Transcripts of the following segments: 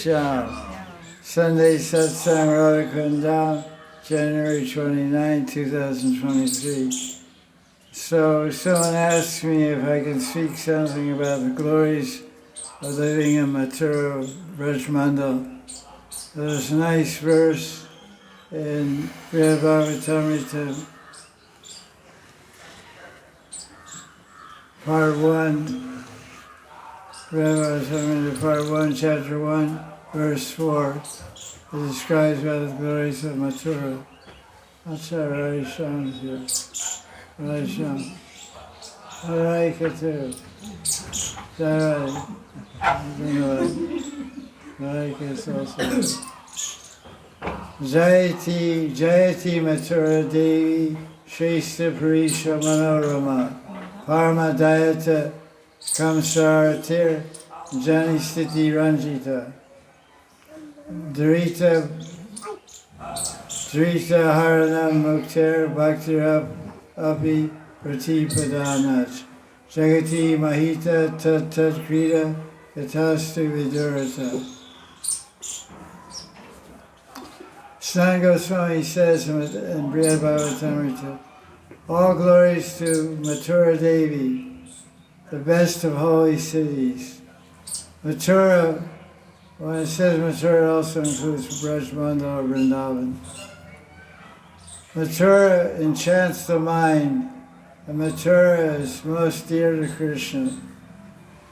Sham. Sunday Satsang Radhakunda, January 29, 2023. So someone asked me if I can speak something about the glories of living in Mathura, Braj. There's a nice verse in Braj Bhagavatamrita, Part 1, Part 1, Chapter 1, Verse 4. It describes about the glories of Mathura. That's how Radhisham is here. Radhisham. Radhika too. Radhika is also here. Jayati Mathura Devi Shrestha Purisha Manorama Parma Dayata Kamsaratir Jani Sthiti Ranjita Dhrita Haranam Mukter Bhaktirap Api Pratipadanach Jagati Mahita Tat Tat Krita Yatastu Vidurata. Sanat Goswami says in Braj Bhagavatamrita, all glories to Mathura Devi, the best of holy cities. Mathura, when it says Mathura, it also includes Braj Mandal or Vrindavan. Mathura enchants the mind, and Mathura is most dear to Krishna.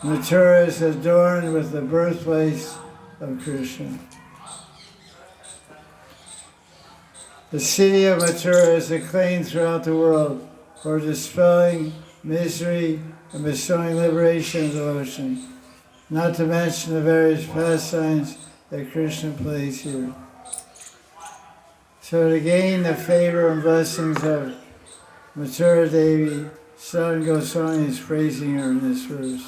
Mathura is adorned with the birthplace of Krishna. The city of Mathura is acclaimed throughout the world for dispelling misery and bestowing liberation and devotion, not to mention the various pastimes that Krishna plays here. So to gain the favor and blessings of Mathura Devi, Sanat Goswami is praising her in this verse.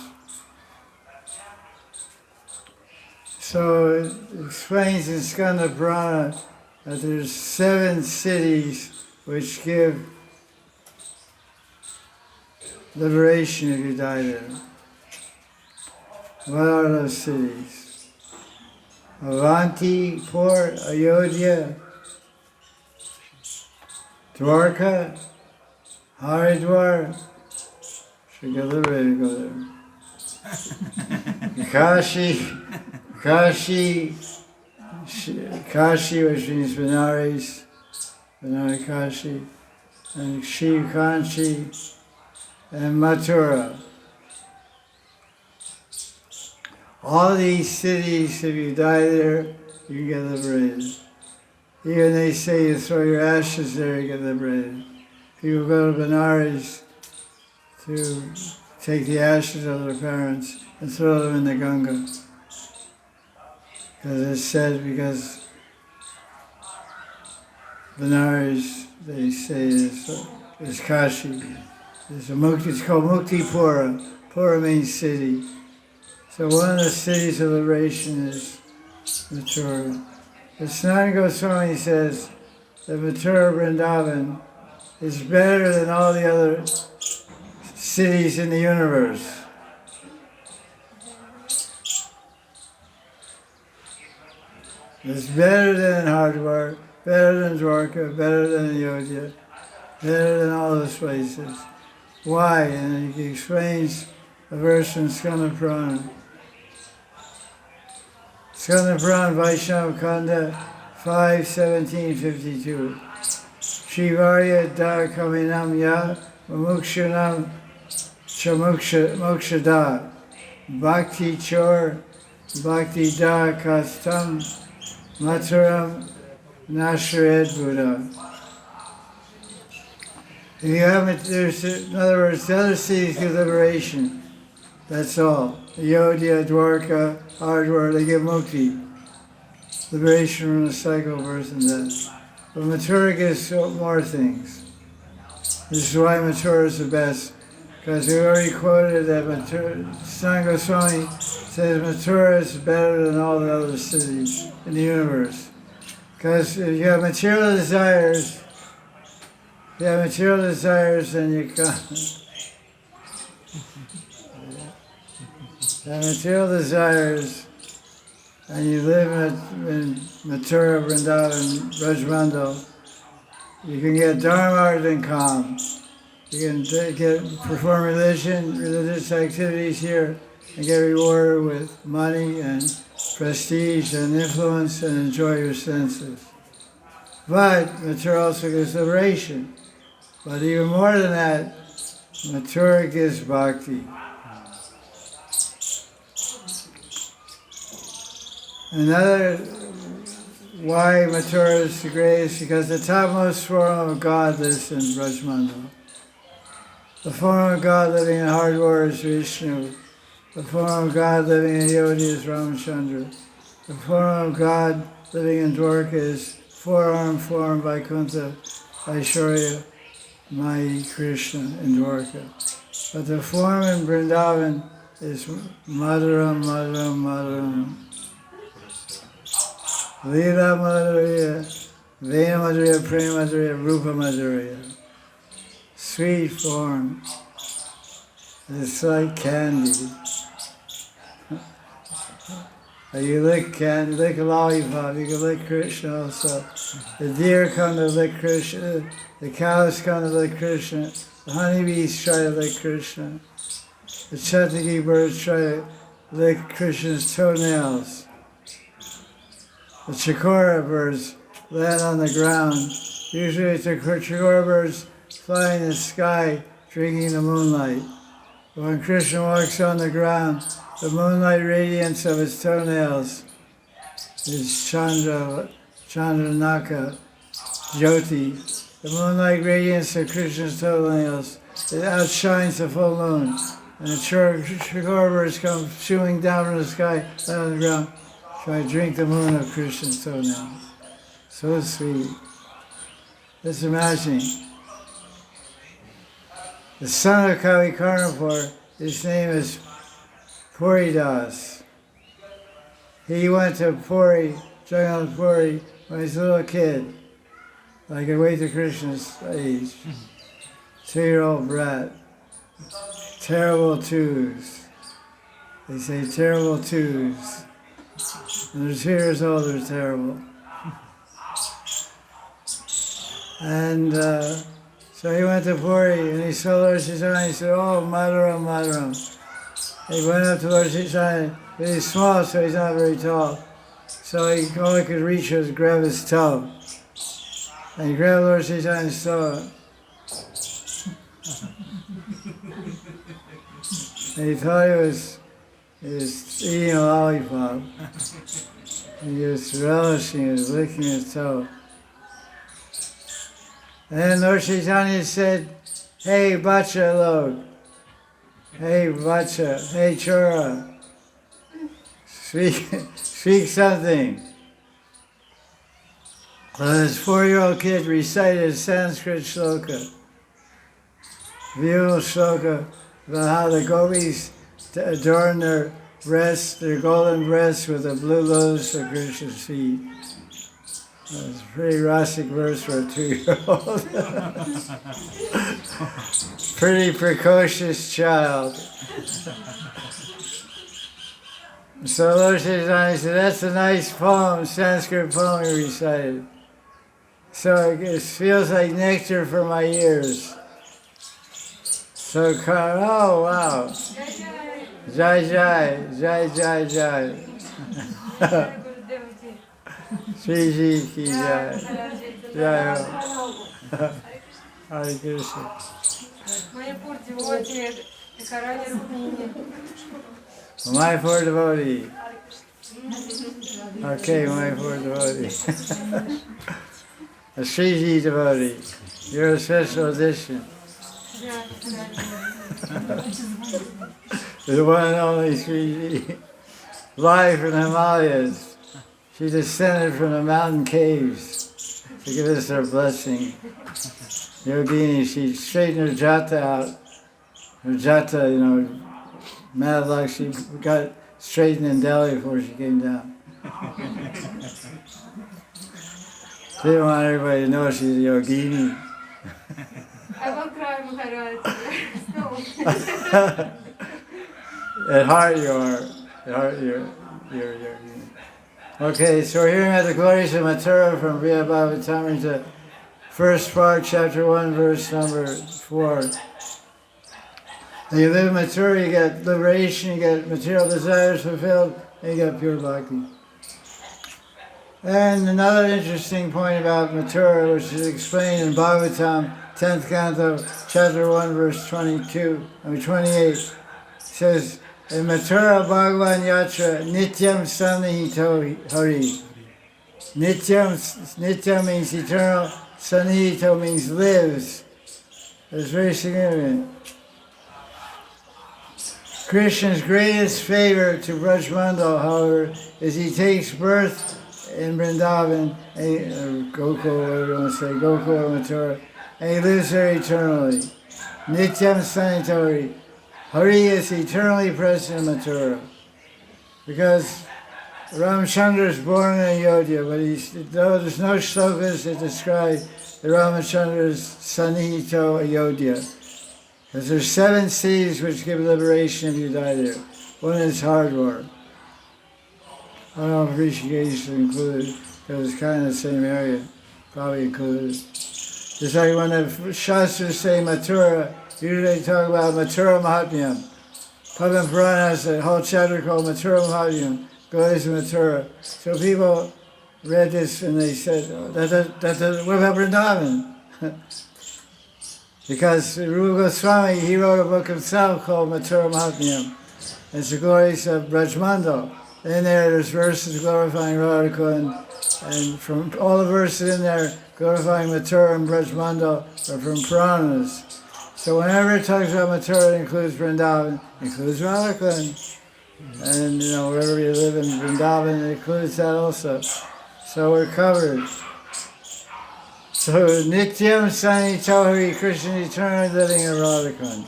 So it explains in Skanda Purana that there's 7 cities which give liberation if you die there. What are those cities? Avanti, Port, Ayodhya, Dwarka, Haridwar. Should get liberated to go there. Kashi, which means Benares, Kashi, and Shiv Kanchi, and Mathura. All these cities, if you die there, you can get liberated. Even they say you throw your ashes there, you get liberated. People go to Benares to take the ashes of their parents and throw them in the Ganga. Because it's said, because Benares, they say, is Kashi. It's called Muktipura. Pura means city. So one of the cities of liberation is Mathura. But Sanat Goswami says that Mathura Vrindavan is better than all the other cities in the universe. It's better than Haridwar, better than Dwarka, better than Ayodhya, better than all those places. Why? And he explains a verse from Skanda Purana. Skanda Purana, Vaishnava Kanda 5:17-52. Shivarya da kaminam ya mukshanam chamukshada bhakti chor bhakti da kastam Mathuram Nashred Buddha. If you haven't, in other words, the other cities give liberation. That's all. Ayodhya, Dwarka, Haridwar, they give mukti. Liberation from the cycle of birth and death. But Mathura gives more things. This is why Mathura is the best. Because we already quoted that Sanat Goswami says Mathura is better than all the other cities in the universe. Because if you have material desires, then you can't. And material desires, and you live in Mathura, Vrindavan, Braj, you can get dharma and calm. You can perform religious activities here, and get rewarded with money and prestige and influence and enjoy your senses. But Mathura also gives liberation. But even more than that, Mathura gives bhakti. Another why Mathura is the greatest, because the topmost form of God lives in Brajmandal. The form of God living in Hardwar is Vishnu. The form of God living in Yodi is Ramachandra. The form of God living in Dwarka is four-armed form Vaikuntha, Aishwarya, Mai Krishna in Dwarka. But the form in Vrindavan is Madhuram, Madhuram, Madhuram. Leela Madhurya, Vena Madhurya, Prema Madhurya, Rupa Madhurya. Sweet form. It's like candy. You lick candy, lick a lollipop, you can lick Krishna also. The deer come to lick Krishna, the cows come to lick Krishna, the honeybees try to lick Krishna, the chataki birds try to lick Krishna's toenails. The chikora birds land on the ground. Usually it's the chikora birds flying in the sky, drinking the moonlight. But when Krishna walks on the ground, the moonlight radiance of his toenails is Chandra Naka, Jyoti. The moonlight radiance of Krishna's toenails, it outshines the full moon. And the chikora birds come shooting down from the sky, down on the ground, try to drink the moon of Krishna's toenails. So sweet. Just imagine. The son of Kavi Karnapur, his name is Puridas. He went to Puri, Jagannath Puri, when he was a little kid, like Advaita Krishna's age. 2-year-old brat. Terrible twos. They say terrible twos. When they're 2 years old, they're terrible. And so he went to Puri and he saw Lord Chaitanya. He said, "Oh, Madhuram, Madhuram." He went up to Lord Chaitanya. He's small, so he's not very tall. So all he could reach was grab his toe. And he grabbed Lord Chaitanya's toe. And he thought he was eating a lollipop. He was relishing it, licking his toe. And then Lord Chaitanya said, "Hey, Bacha Log. Hey, Bacha. Hey, Chora. Speak something." Well, this 4-year-old kid recited a Sanskrit shloka, beautiful shloka, about how the gopis adorn their breasts, their golden breasts, with the blue lotus of Krishna's feet. It's a pretty rustic verse for a 2-year-old. Pretty precocious child. So Lord Chaitanya said, "That's a nice poem, Sanskrit poem you recited. So it feels like nectar for my ears." So, oh wow. Jai Jai, Jai Jai Jai. Shri Ji ki Jai. Jai Ho. Hare Krishna. My poor devotee. Okay, my poor devotee. A Shri Ji devotee. You're a special edition. The one and only Shri Ji. Live from the Himalayas. She descended from the mountain caves to give us her blessing. Yogini, she straightened her jata out. Her jata, mad luck, she got straightened in Delhi before she came down. Didn't want everybody to know she's a yogini. I won't cry, Maharaj. At heart you are. At heart you're a yogini. Okay, so we're hearing about the glories of Mathura from Brihad Bhagavatamrita, first part, chapter 1, verse number 4. And you live in Mathura, you get liberation, you get material desires fulfilled, and you get pure bhakti. And another interesting point about Mathura, which is explained in Bhagavatam, 10th canto, chapter 1, verse 28, says, in Mathura Bhagavan Yatra, Nityam Sanihito Hari. Nityam means eternal, Sanihito means lives. That's very significant. Krishna's greatest favor to Braj Mandal, however, is he takes birth in Vrindavan, Gokul, whatever you want to say, Gokul or Mathura, and he lives there eternally. Nityam Sanitori. Hari is eternally present in Mathura. Because Ramchandra is born in Ayodhya, but there's no shlokas that describe the Ramachandra's Sanihito Ayodhya. Because there's 7 cities which give liberation if you die there. One is Hardwar. I don't know if Rishikesh is included, because it's kind of the same area. Probably included. Just like when the Shastras say Mathura, usually they talk about Mathura Mahatmyam. Padma Purana has a whole chapter called Mathura Mahatmyam, glories of Mathura. So people read this and they said, what about Vrindavan? Because Rupa Goswami, he wrote a book himself called Mathura Mahatmyam. It's the glories of Brajmandal. In there's verses glorifying Radha, and from all the verses in there glorifying Mathura and Brajmandal are from Puranas. So whenever it talks about Mathura, it includes Vrindavan, includes Radha, and wherever you live in Vrindavan, it includes that also. So we're covered. So Nityam Sanito Hari, Krishna eternally living in Radha.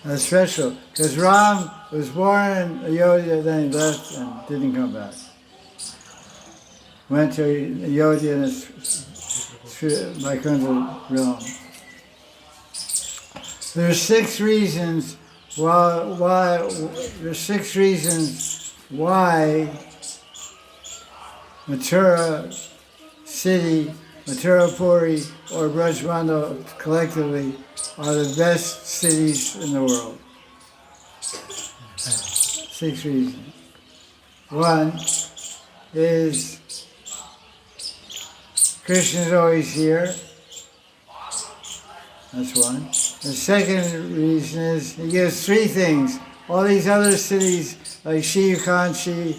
That's special, because Ram was born in Ayodhya, then he left and didn't come back. Went to Ayodhya in his Vaikuntha realm. There's 6 reasons why Mathura city, Mathura Puri, or Brajmandal collectively are the best cities in the world. 6 reasons. One is Krishna is always here. That's one. The second reason is he gives 3 things. All these other cities like Shiv-Kanchi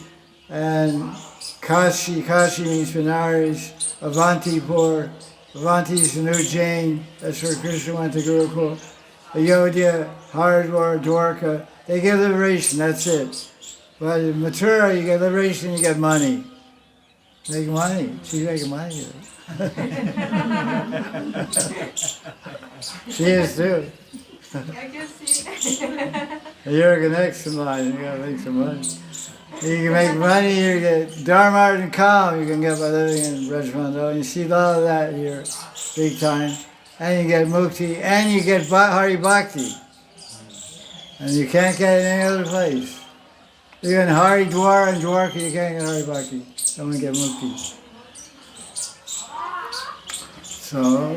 and Kashi means Benares, Avantipur. Avanti is the new Jain, that's where Krishna went to Gurukul. Ayodhya, Hardwar, Dwarka, they give liberation, that's it. But in Mathura, you get liberation, you get money. Make money. She's making money. She is too. I can see. You're next in line, you gotta make some money. You can make money, you get Dharma and calm, you can get by living in Brajmandal. You see a lot of that here, big time. And you get mukti, and you get Hari Bhakti. And you can't get it in any other place. You get Hari Dwar and Dwarka, you can't get Hari Bhakti. Don't get mukti. So,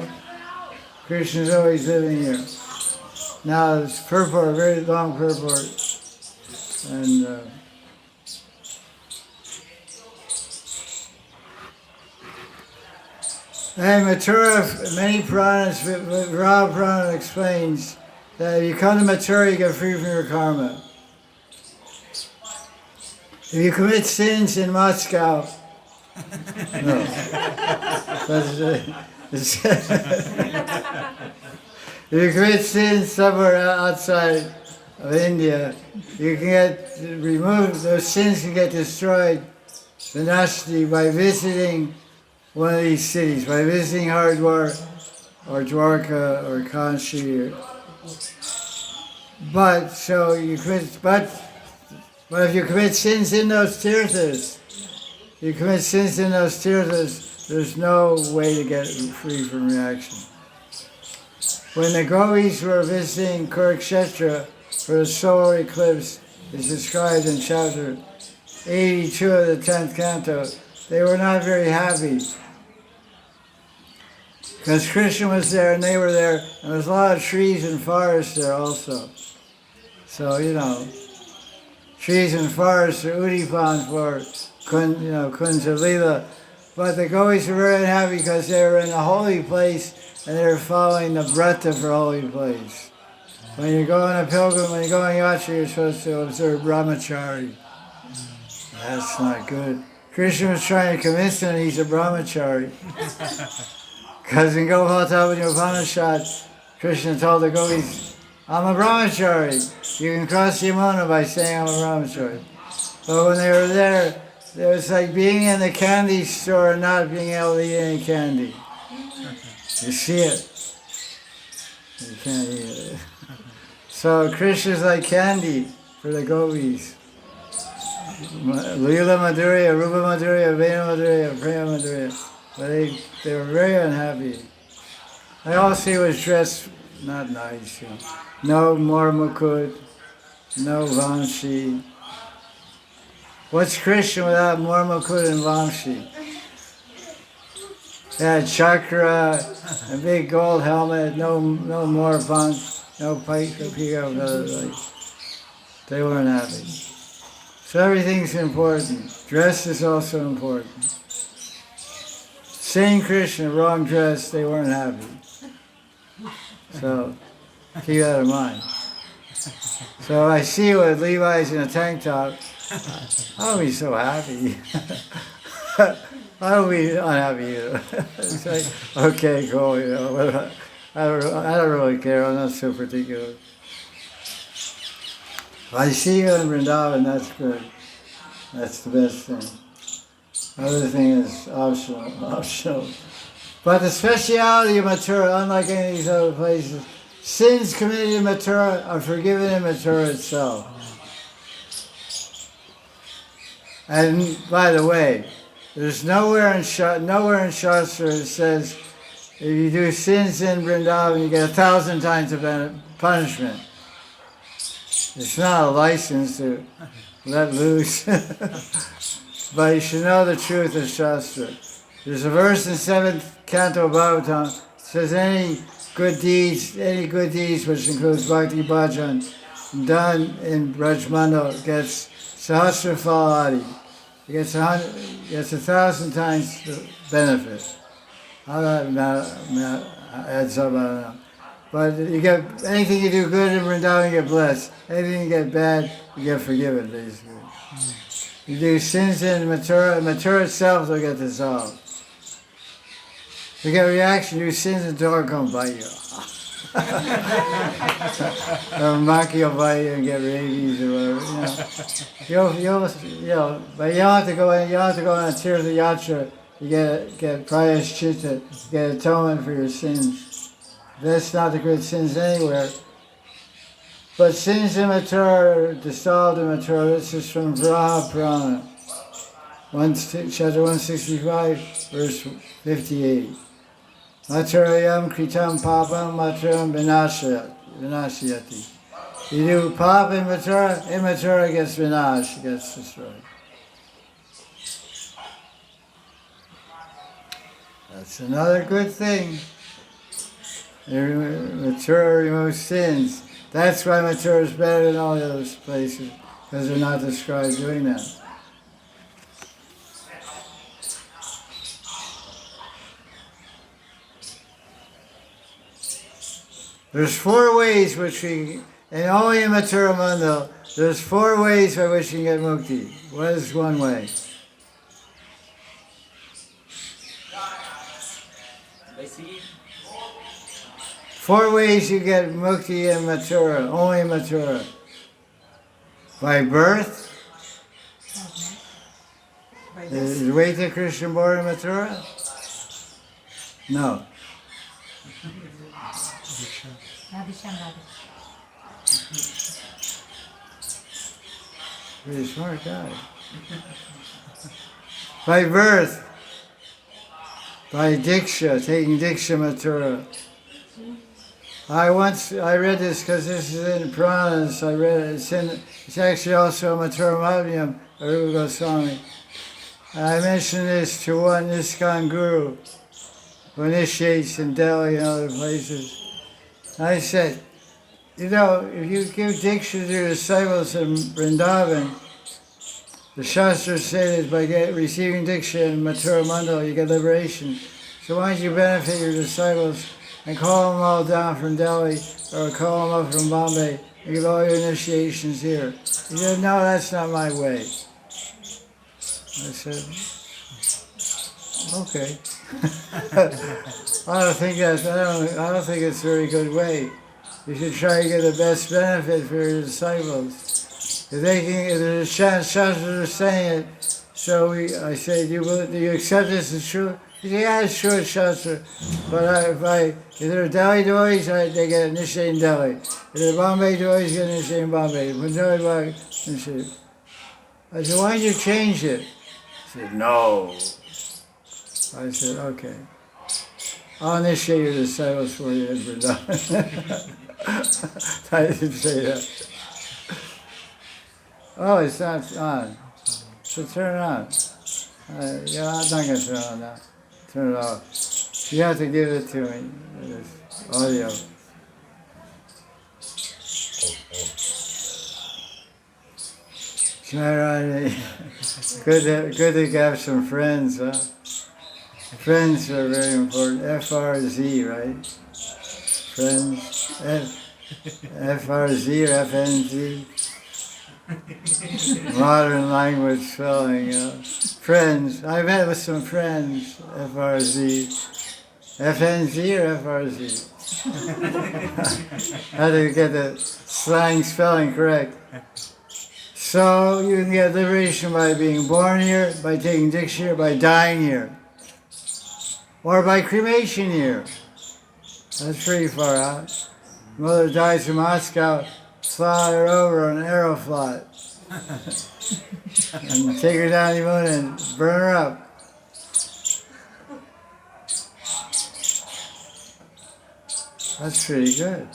Krishna's always living here. Now, it's purport, very long purport. And Mathura, many Puranas, Rav Purana explains that if you come to Mathura, you get free from your karma. If you commit sins in Moscow, no. If you commit sins somewhere outside of India, you can get removed, those sins can get destroyed, Vinashti, by visiting one of these cities, by visiting Hardwar or Dwarka or Kanchi. But if you commit sins in those tirthas, there's no way to get free from reaction. When the Gopis were visiting Kurukshetra for the solar eclipse, is described in chapter 82 of the 10th canto. They were not very happy because Krishna was there and they were there, and there was a lot of trees and forests there also. So, trees and forests are Udipan for Kunja Lila. But the gopis were very unhappy because they were in a holy place and they were following the Brata for holy place. When you go on a pilgrim, when you go on yatra, you're supposed to observe brahmachari. That's not good. Krishna was trying to convince them he's a brahmachari. Because in Gopal Upanishad, Krishna told the gopis, I'm a brahmachari. You can cross Yamuna by saying I'm a brahmachari. But when they were there, it was like being in the candy store and not being able to eat any candy. You see it. You can't eat it. So Krishna's like candy for the gopis. Lila Madhurya, Rupa Madhurya, Vena Madhurya, Prema Madhurya. But they were very unhappy. They all see was dressed not nice. No more mukut, no vamshi. What's Krishna without more mukut and vamshi? They had chakra, a big gold helmet, no more punk, no pipe, they weren't happy. So everything's important. Dress is also important. Seeing Krishna, wrong dress, they weren't happy. So keep that in mind. So I see you with Levi's in a tank top, I'll be so happy. I'll be unhappy either. It's like, okay, cool, I don't really care, I'm not so particular. If I see you in Vrindavan, that's good. That's the best thing. Other thing is optional. But the speciality of Mathura, unlike any of these other places, sins committed in Mathura are forgiven in Mathura itself. And by the way, there's nowhere in Shastra it says if you do sins in Vrindavan, you get 1,000 times the punishment. It's not a license to let loose. But you should know the truth of Shastra. There's a verse in 7th canto of Bhagavatam that says any good deeds which includes Bhakti Bhajan, done in Brajmandal gets Sahasra Phaladi. It gets 1,000 times the benefit. How that adds up, I don't know. But you get anything you do good in Vrindavan, you get blessed. Anything you get bad, you get forgiven, basically. You do sins in Mathura itself, they'll get dissolved. You get reaction, you do sins in Torah, come bite you. Or monkey will bite you and get rabies or whatever. But you don't have to go in. You don't have to go on a Tirtha Yatra. You get prayashchitta, you get atonement for your sins. That's not the good sins anywhere. But sins in Mathura are dissolved in Mathura. This is from Vraha Purana, chapter 165, verse 58. Mathurayam kritam papam mathuram vinashyati. You do pap in Mathura gets vinash, gets destroyed. That's another good thing. Mathura removes sins. That's why Mathura is better than all the other places, because they're not described doing that. There's 4 ways which we, and only in Mathura Mandal, there's 4 ways by which you can get mukti. What is one way? Four ways you get mukti in Mathura, only in Mathura. By birth. Is Vaita Krishna born in Mathura? No. Pretty smart guy. By birth. By diksha, taking diksha Mathura. I read this because this is in Puranas. I read it. It's actually also a Mathura of Rupa Goswami. And I mentioned this to one ISKCON guru who initiates in Delhi and other places. And I said, if you give Diksha to your disciples in Vrindavan, the Shastras say that by receiving Diksha in Mathura Mandal, you get liberation. So why don't you benefit your disciples and call them all down from Delhi or call them up from Bombay and give all your initiations here? He said, no, that's not my way. I said, okay. I don't think it's a very good way. You should try to get the best benefit for your disciples. If the Shastras are saying it, I say, do you accept this as true? He said, yeah, it's true, it's Shastra. But if they're Delhi devotees, they get initiated in Delhi. If they're Bombay devotees, they get initiated in Bombay. Punjabi initiated. I said, why don't you change it? He said, no. I said, okay. I'll initiate your disciples for you in Vrindavan. I didn't say that. Oh, it's not on. So turn it on. Yeah, I'm not going to turn it on now. Turn it off. You have to give it to me. This audio. Good to have some friends, huh? Friends are very important. FRZ, right? Friends. FRZ or FNZ? Modern language spelling, Friends. I met with some friends, FRZ. FNZ or FRZ? How to get the slang spelling correct. So you can get liberation by being born here, by taking Diksha here, by dying here. Or by cremation here. That's pretty far out. Mother dies in Moscow, fly her over on an Aeroflot. And take her down the moon and burn her up. That's pretty good.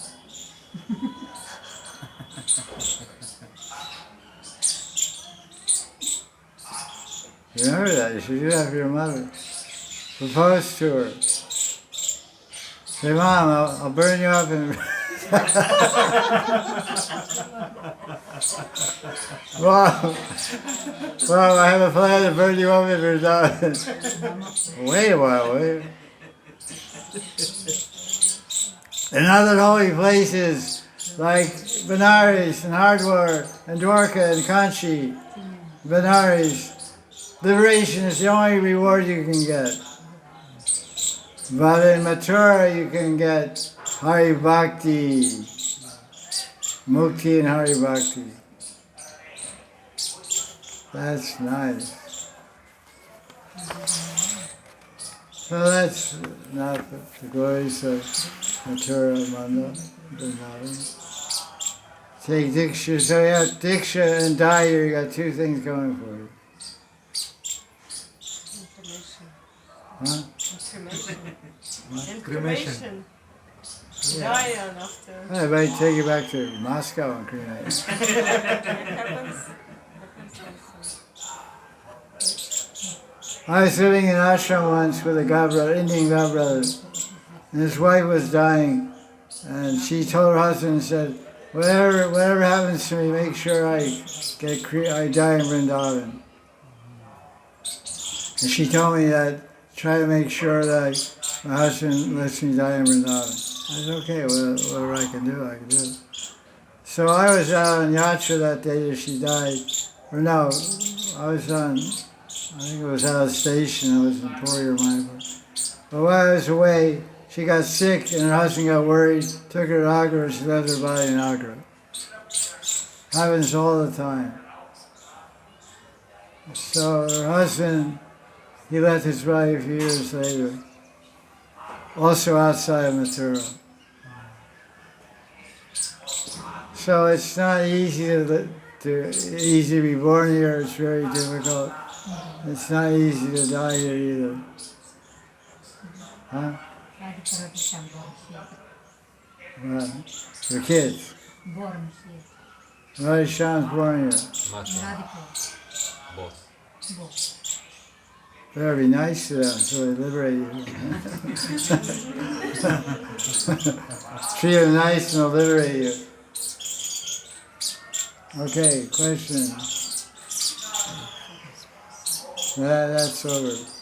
Remember that, you should do that for your mother. Propose to her. Say, Mom, I'll burn you up and... Well, I have a plan to burn you up if you're done. Wait a while, wait. In other holy places, like Benares and Hardwar and Dwarka and Kanchi, Benares, liberation is the only reward you can get. But in Mathura you can get Hari Bhakti, Mukti and Hari Bhakti. That's nice. So that's not the glories of Mathura Mandal, Vrindavan. Take Diksha, so you have Diksha and die here, you got two things going for you. Huh? Cremation. Yeah. Die on after. I might take you back to Moscow and cremate. It happens. I was living in ashram once with a godbrother, Indian godbrother, and his wife was dying, and she told her husband, said, whatever happens to me, make sure I die in Vrindavan. And she told me that, try to make sure that my husband lets me die in Vrindavan. I said, okay, whatever I can do, I can do. So I was out on Yatra that day that she died. Or no, I think it was out of station, I was in Puri or Manipur. But while I was away, she got sick and her husband got worried, took her to Agra, she left her body in Agra. Happens all the time. So her husband, he left his body a few years later, also outside of Mathura. So it's not easy to be born here, it's very difficult. It's not easy to die here either. Huh? Your kids. Born here. Radhisham's born here. Radhika. Both. Both. Better be nice to them so they liberate you. Treat them nice and they'll liberate you. Okay, question. That's over.